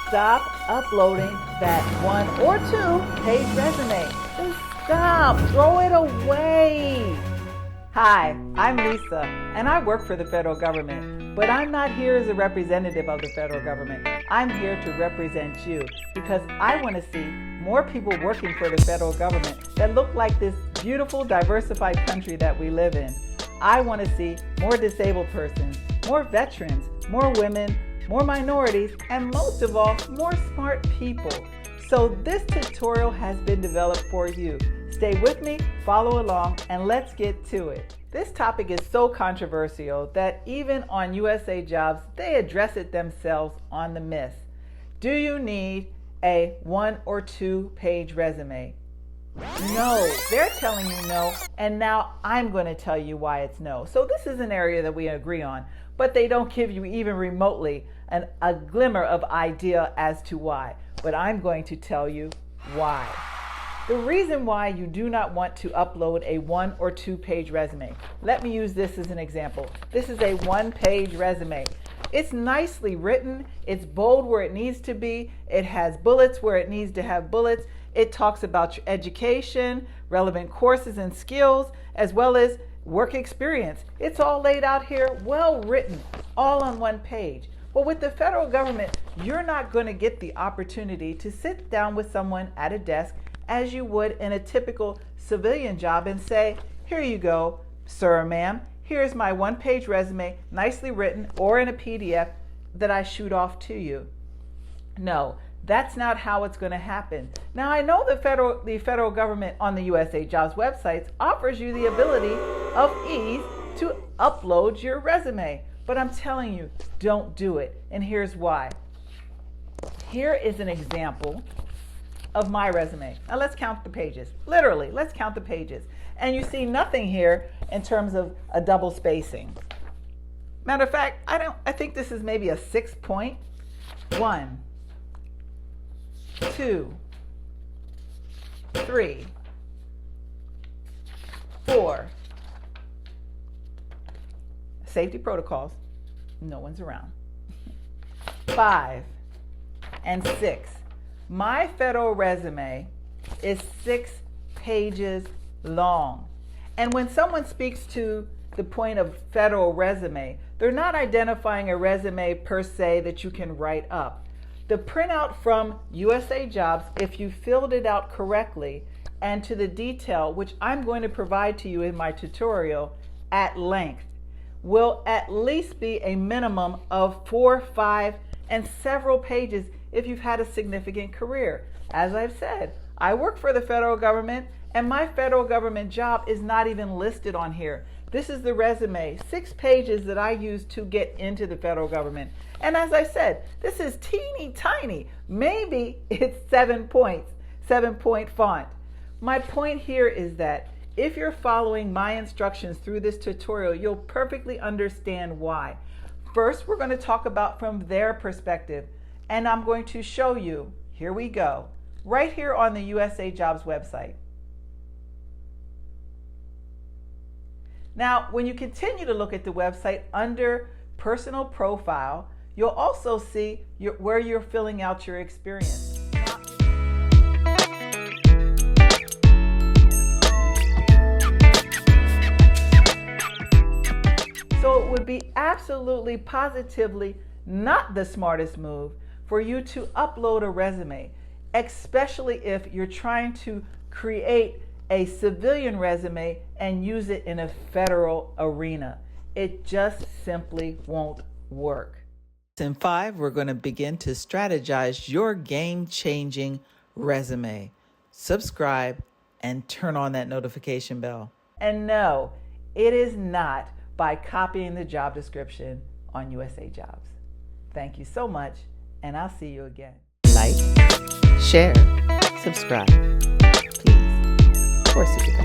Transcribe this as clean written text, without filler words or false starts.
stop uploading that 1 or 2 page resume. Just stop. Throw it away. Hi, I'm Lisa, and I work for the federal government, but I'm not here as a representative of the federal government. I'm here to represent you because I want to see more people working for the federal government that look like this beautiful, diversified country that we live in. I want to see more disabled persons, more veterans, more women, more minorities, and most of all, more smart people. So this tutorial has been developed for you. Stay with me, follow along, and let's get to it. This topic is so controversial that even on USA Jobs, they address it themselves on the myths. Do you need a 1 or 2 page resume? No, they're telling you no, and now I'm going to tell you why it's no. So this is an area that we agree on, but they don't give you even remotely a glimmer of idea as to why. But I'm going to tell you why. The reason why you do not want to upload a 1 or 2 page resume. Let me use this as an example. This is a 1-page resume. It's nicely written, it's bold where it needs to be, it has bullets where it needs to have bullets, it talks about your education, relevant courses and skills, as well as work experience. It's all laid out here, well written, all on 1 page. Well, with the federal government, you're not going to get the opportunity to sit down with someone at a desk as you would in a typical civilian job and say, here you go, sir or ma'am, here's my 1-page resume, nicely written, or in a PDF that I shoot off to you. No, that's not how it's going to happen. Now, I know the federal government on the USA Jobs websites offers you the ability of ease to upload your resume, but I'm telling you, don't do it, and here's why. Here is an example of my resume. Now let's count the pages. Literally, let's count the pages. And you see nothing here in terms of a double spacing. Matter of fact, I think this is maybe a 6-point. 1, 2, 3, 4. Safety protocols. No one's around. 5 and 6. My federal resume is 6 pages long. And when someone speaks to the point of federal resume, they're not identifying a resume per se that you can write up. The printout from USA Jobs, if you filled it out correctly and to the detail, which I'm going to provide to you in my tutorial at length, will at least be a minimum of 4, 5, and several pages if you've had a significant career. As I've said, I work for the federal government, and my federal government job is not even listed on here. This is the resume, 6 pages that I use to get into the federal government. And as I said, this is teeny tiny. Maybe it's 7 points, 7-point font. My point here is that if you're following my instructions through this tutorial, you'll perfectly understand why. First, we're going to talk about from their perspective, and I'm going to show you, here we go, right here on the USA Jobs website. Now, when you continue to look at the website under personal profile, you'll also see where you're filling out your experience. So it would be absolutely, positively not the smartest move for you to upload a resume, especially if you're trying to create a civilian resume and use it in a federal arena. It just simply won't work. In 5, we're going to begin to strategize your game-changing resume. Subscribe and turn on that notification bell. And no, it is not by copying the job description on USA Jobs. Thank you so much, and I'll see you again. Like, share, subscribe. Please. Of course you can.